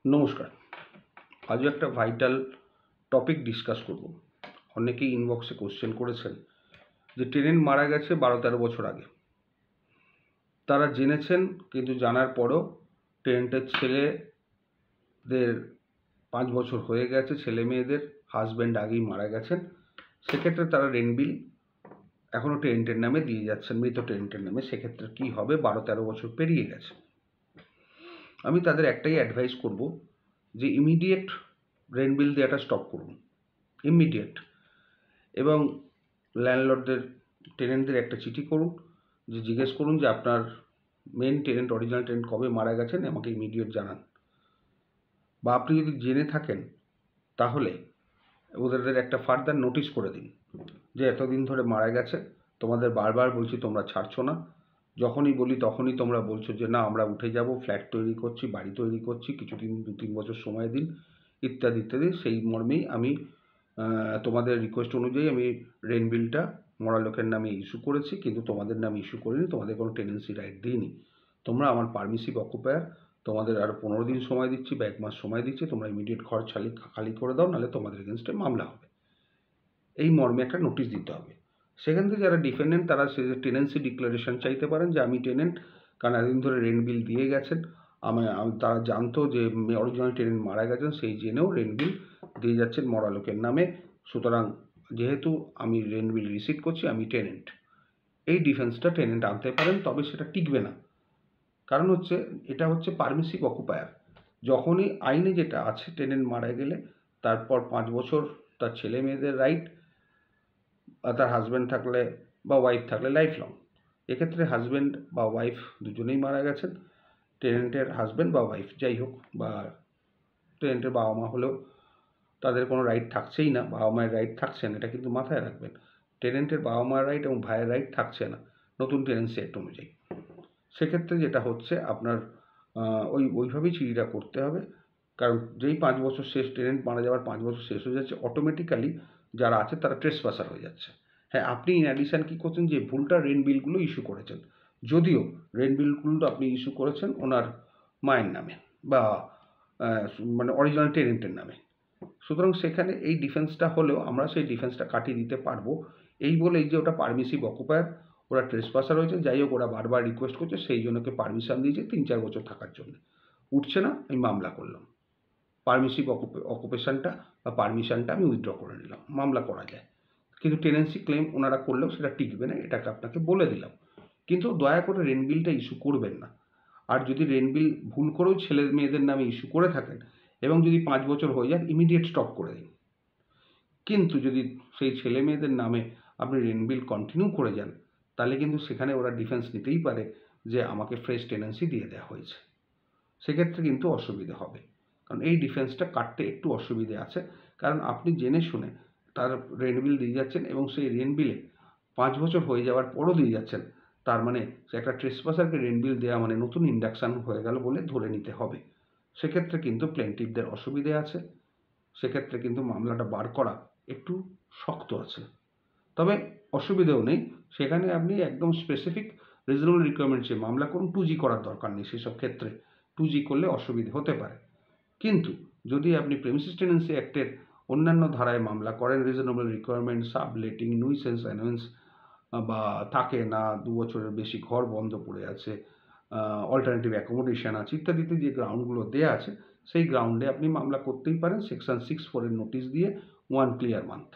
নমস্কার। আজও একটা ভাইটাল টপিক ডিসকাস করব। অনেকেই ইনবক্সে কোশ্চেন করেছেন যে টেনেন্ট মারা গেছে 12-13 বছর আগে। তারা জেনেছেন, কিন্তু জানার পরও টেনেন্টের ছেলেদের 5 বছর হয়ে গেছে, ছেলে মেয়েদের হাজব্যান্ড আগেই মারা গেছেন। সেক্ষেত্রে তারা রেন্ট বিল এখনও টেনেন্টের নামে দিয়ে যাচ্ছেন, মৃত টেনেন্টের নামে। সেক্ষেত্রে কী হবে? 12-13 বছর পেরিয়ে গেছে। আমি তাদের একটাই অ্যাডভাইস করব যে ইমিডিয়েট রেন্ট বিল দেওয়াটা স্টপ করুন, ইমিডিয়েট। এবং ল্যান্ডলর্ডদের, টেনেন্টদের একটা চিঠি করুন, যে জিজ্ঞেস করুন যে আপনার মেন টেনেন্ট, অরিজিনাল টেনেন্ট কবে মারা গেছেন, আমাকে ইমিডিয়েট জানান। বা আপনি যদি জেনে থাকেন তাহলে ওদের একটা ফার্দার নোটিশ করে দিন যে এতদিন ধরে মারা গেছে, তোমাদের বারবার বলছি তোমরা ছাড়ছো না, যখনই বলি তখনই তোমরা বলছো যে না আমরা উঠে যাব, ফ্ল্যাট তৈরি করছি, বাড়ি তৈরি করছি, কিছুদিন 2-3 বছর সময় দিন, ইত্যাদি ইত্যাদি। সেই মর্মেই আমি তোমাদের রিকোয়েস্ট অনুযায়ী আমি রেন্ট বিলটা মরা লোকের নামে ইস্যু করেছি, কিন্তু তোমাদের নামে ইস্যু করিনি, তোমাদের কোনো টেনেন্সি রাইট দিইনি। তোমরা আমার পারমিসিভ অকুপায়ার, তোমাদের আরও 15 দিন সময় দিচ্ছি বা 1 মাস সময় দিচ্ছি, তোমরা ইমিডিয়েট ঘর খালি করে দাও, নাহলে তোমাদের এগেনস্টে মামলা হবে। এই মর্মে একটা নোটিশ দিতে হবে। সেখান থেকে যারা ডিফেন্ডেন্ট তারা সে টেনেন্সি ডিক্লারেশন চাইতে পারেন যে আমি টেনেন্ট, কারণ এতদিন ধরে রেন্ট বিল দিয়ে গেছেন, তারা জানতো যে অরিজিনাল টেনেন্ট মারা গেছেন, সেই জেনেও রেন্ট বিল দিয়ে যাচ্ছেন মরা লোকের নামে। সুতরাং যেহেতু আমি রেন্ট বিল রিসিভ করছি, আমি টেনেন্ট, এই ডিফেন্সটা টেনেন্ট আনতে পারেন। তবে সেটা টিকবে না, কারণ হচ্ছে এটা হচ্ছে পারমিসিভ অকুপায়ার। যখনই আইনে যেটা আছে, টেনেন্ট মারা গেলে তারপর 5 বছর তার ছেলে মেয়েদের রাইট, তার হাজব্যান্ড থাকলে বা ওয়াইফ থাকলে লাইফ লং। এক্ষেত্রে হাজব্যান্ড বা ওয়াইফ দুজনেই মারা গেছেন, টেনেন্টের হাজব্যান্ড বা ওয়াইফ যাই হোক, বা টেনেন্টের বাবা মা হলেও তাদের কোনো রাইট থাকছেই না, বাবা মায়ের রাইট থাকছে না, এটা কিন্তু মাথায় রাখবেন। টেনেন্টের বাবা মায়ের রাইট এবং ভাইয়ের রাইট থাকছে না নতুন টেনেন্সি অ্যাক্ট অনুযায়ী। সেক্ষেত্রে যেটা হচ্ছে আপনার ওইভাবেই চিঠিটা করতে হবে, কারণ যেই 5 বছর শেষ, টেনেন্ট মারা যাওয়ার 5 বছর শেষ হয়ে যাচ্ছে, অটোমেটিক্যালি যারা আছে তারা ট্রেসপাসার হয়ে যাচ্ছে। হ্যাঁ, আপনি ইন অ্যাডিশন কী করছেন, যে ভুলটা রেন্ট বিলগুলো ইস্যু করেছেন, যদিও রেন্ট বিলগুলো আপনি ইস্যু করেছেন ওনার মায়ের নামে বা মানে অরিজিনাল টেনেন্টের নামে। সুতরাং সেখানে এই ডিফেন্সটা হলেও আমরা সেই ডিফেন্সটা কাটিয়ে দিতে পারবো, এই বলেই যে ওটা পারমিসিভ অকুপায়ার, ওরা ট্রেসপাসার হয়েছে, যাই হোক ওরা বারবার রিকোয়েস্ট করছে, সেই জন্য ওকে পারমিশন দিয়েছে 3-4 বছর থাকার জন্য। উঠছে না, আমি মামলা করলাম, পারমিসিভ অকুপেশনটা বা পারমিশনটা আমি উইথড্র করে নিলাম, মামলা করা যায়। কিন্তু টেনেন্সি ক্লেম ওনারা করলেও সেটা টিকবে না, এটাকে আপনাকে বলে দিলাম। কিন্তু দয়া করে রেন্ট বিলটা ইস্যু করবেন না। আর যদি রেন্ট বিল ভুল করেও ছেলে মেয়েদের নামে ইস্যু করে থাকেন এবং যদি 5 বছর হয়ে যায়, ইমিডিয়েট স্টপ করে দিন। কিন্তু যদি সেই ছেলে মেয়েদের নামে আপনি রেন্ট বিল কন্টিনিউ করে যান, তাহলে কিন্তু সেখানে ওরা ডিফেন্স নিতেই পারে যে আমাকে ফ্রেশ টেনেন্সি দিয়ে দেওয়া হয়েছে। সেক্ষেত্রে কিন্তু অসুবিধে হবে, কারণ এই ডিফেন্সটা কাটতে একটু অসুবিধে আছে। কারণ আপনি জেনে শুনে তার রেন্ট বিল দিয়ে যাচ্ছেন এবং সেই রেন্ট বিলে 5 বছর হয়ে যাওয়ার পরও দিয়ে যাচ্ছেন, তার মানে সে একটা ট্রেসপাসারকে রেন্ট বিল দেওয়া মানে নতুন ইন্ডাকশান হয়ে গেল বলে ধরে নিতে হবে। সেক্ষেত্রে কিন্তু প্লেন্টিফদের অসুবিধে আছে, সেক্ষেত্রে কিন্তু মামলাটা বার করা একটু শক্ত আছে। তবে অসুবিধেও নেই, সেখানে আপনি একদম স্পেসিফিক রিজনেবল রিকোয়ারমেন্ট চেয়ে মামলা করুন, 2G করার দরকার নেই সেসব ক্ষেত্রে। 2G করলে অসুবিধে হতে পারে। কিন্তু যদি আপনি প্রেমিসিস টেনেন্সি অ্যাক্টের অন্যান্য ধারায় মামলা করেন, রিজনেবল রিকোয়ারমেন্ট, সাবলেটিং, নুইসেন্স অ্যানোয়েন্স বা থাকে না, 2 বছরের বেশি ঘর বন্ধ পড়ে আছে, অল্টারনেটিভ অ্যাকোমোডেশন আছে, ইত্যাদিতে যে গ্রাউন্ডগুলো দেওয়া আছে, সেই গ্রাউন্ডে আপনি মামলা করতেই পারেন সেকশন 6(4) এর নোটিশ দিয়ে 1 ক্লিয়ার মান্থ।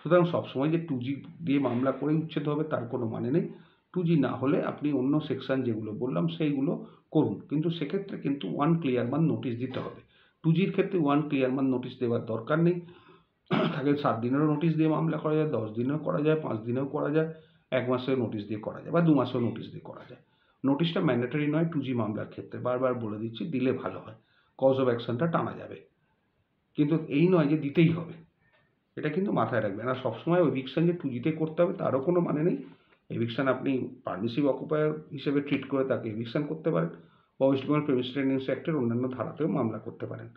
সুতরাং সবসময় যে 2G দিয়ে মামলা করে উচ্ছেদ হবে তার কোনো মানে নেই। 2G না হলে আপনি অন্য সেকশন যেগুলো বললাম সেইগুলো করুন, কিন্তু সেক্ষেত্রে কিন্তু 1 ক্লিয়ার মান্থ নোটিশ দিতে হবে। 2Gর ক্ষেত্রে 1 ক্লিয়ার মান্থ নোটিশ দেওয়ার দরকার নেই। তাকে 7 দিনেরও নোটিশ দিয়ে মামলা করা যায়, 10 দিনেও করা যায়, 5 দিনেও করা যায়, 1 মাসের নোটিশ দিয়ে করা যায় বা 2 মাসেও নোটিশ দিয়ে করা যায়। নোটিশটা ম্যান্ডেটরি নয় 2G মামলার ক্ষেত্রে, বারবার বলে দিচ্ছি, দিলে ভালো হয়, কজ অফ অ্যাকশনটা টানা যাবে। কিন্তু এই নয় যে দিতেই হবে, এটা কিন্তু মাথায় রাখবেন। আর সবসময় এভিকশন যে 2Gতে করতে হবে তারও কোনো মানে নেই। এভিকশন আপনি পারমিসিভ অকুপায়ার হিসেবে ট্রিট করে তাকে এভিকশন করতে পারেন, বা ওয়েস্ট বেঙ্গল প্রেমিসিস টেনেন্সি অ্যাক্টের অন্যান্য ধারাতেও মামলা করতে পারেন।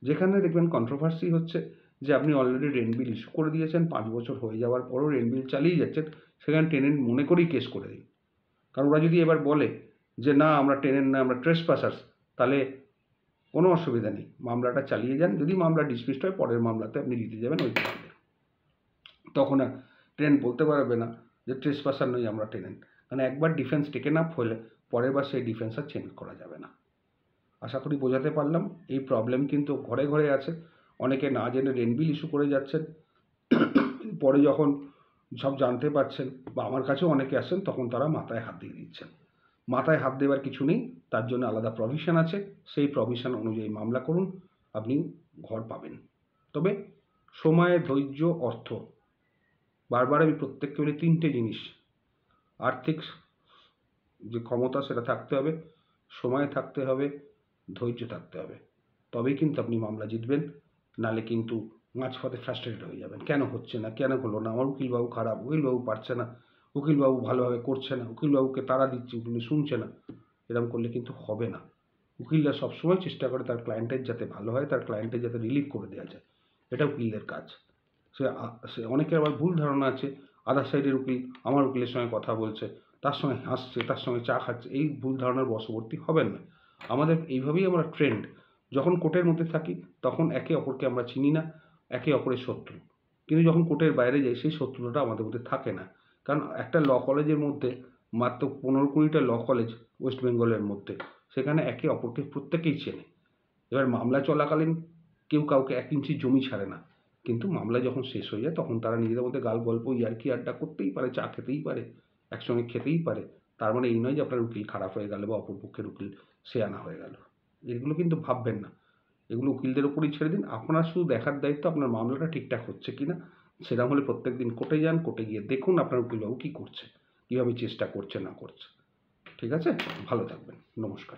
যেখানে দেখবেন কন্ট্রোভার্সি হচ্ছে যে আপনি অলরেডি রেন্ট বিল ইস্যু করে দিয়েছেন, 5 বছর হয়ে যাওয়ার পরও রেন্ট বিল চালিয়ে যাচ্ছেন, সেখানে টেনেন্ট মনে করেই কেস করে দিন। কারণ ওরা যদি এবার বলে যে না আমরা টেনেন্ট না, আমরা ট্রেসপাসার্স, তাহলে কোনো অসুবিধা নেই, মামলাটা চালিয়ে যান। যদি মামলা ডিসমিসড হয় পরের মামলাতে আপনি দিতে যাবেন ওই কারণে। তখন আর টেনেন্ট বলতে পারবে না যে ট্রেসপাসার নই আমরা টেনেন্ট, কারণ একবার ডিফেন্স টেকেন আপ হলে পরের বার সেই ডিফেন্স আর চেঞ্জ করা যাবে না। আশা করি বোঝাতে পারলাম। এই প্রবলেম কিন্তু ঘরে ঘরে আছে, অনেকে না জেনে রেন্ট বিল ইস্যু করে যাচ্ছেন, পরে যখন সব জানতে পারছেন বা আমার কাছেও অনেকে আসেন তখন তারা মাথায় হাত দিয়ে দিচ্ছেন। মাথায় হাত দেওয়ার কিছু নেই, তার জন্য আলাদা প্রভিশন আছে, সেই প্রভিশন অনুযায়ী মামলা করুন, আপনি ঘর পাবেন। তবে সময়, ধৈর্য, অর্থ, বারবার আমি প্রত্যেককে বলি 3টে জিনিস। আর্থিক যে ক্ষমতা সেটা থাকতে হবে, সময় থাকতে হবে, ধৈর্য থাকতে হবে, তবেই কিন্তু আপনি মামলা জিতবেন। নালে কিন্তু মাঝপথে ফ্রাস্ট্রেটেড হয়ে যাবেন, কেন হচ্ছে না, কেন হলো না, আমার উকিলবাবু খারাপ, উকিলবাবু পারছে না, উকিলবাবু ভালোভাবে করছে না, উকিলবাবুকে তাড়া দিচ্ছে, উকিল শুনছে না। এরকম করলে কিন্তু হবে না। উকিলরা সবসময় চেষ্টা করে তার ক্লায়েন্টের যাতে ভালো হয়, তার ক্লায়েন্টের যাতে রিলিফ করে দেওয়া যায়, এটা উকিলদের কাজ। সে অনেকের আবার ভুল ধারণা আছে, আদার সাইডের উকিল আমার উকিলের সঙ্গে কথা বলছে, তার সঙ্গে হাসছে, তার সঙ্গে চা খাচ্ছে, এই ভুল ধারণার বশবর্তী হবেন না। আমাদের এইভাবেই আমরা ট্রেন্ড। যখন কোর্টের মধ্যে থাকি তখন একে অপরকে আমরা চিনি না, একে অপরের শত্রু। কিন্তু যখন কোর্টের বাইরে যাই সেই শত্রুতাটা আমাদের মধ্যে থাকে না, কারণ একটা ল কলেজের মধ্যে মাত্র 15-20টা ল কলেজ ওয়েস্ট বেঙ্গলের মধ্যে, সেখানে একে অপরকে প্রত্যেকেই চেনে। এবার মামলা চলাকালীন কেউ কাউকে 1 ইঞ্চি জমি ছাড়ে না, কিন্তু মামলা যখন শেষ হয়ে যায় তখন তারা নিজেদের মধ্যে গাল গল্প, ইয়ার্কি আড্ডা করতেই পারে, চা খেতেই পারে, একসঙ্গে খেতেই পারে। তার মানে এই নয় যে আপনার উকিল খারাপ হয়ে গেল বা অপর পক্ষের উকিল শেয়ানা হয়ে গেল। এগুলো কিন্তু ভাববেন না, এগুলো উকিলদের ওপরই ছেড়ে দিন। আপনার শুধু দেখার দায়িত্ব আপনার মামলাটা ঠিকঠাক হচ্ছে কিনা। সেরকম হলে প্রত্যেক দিন কোর্টে যান, কোর্টে গিয়ে দেখুন আপনার উকিলবাবু কী করছে, কীভাবে চেষ্টা করছে না করছে। ঠিক আছে, ভালো থাকবেন, নমস্কার।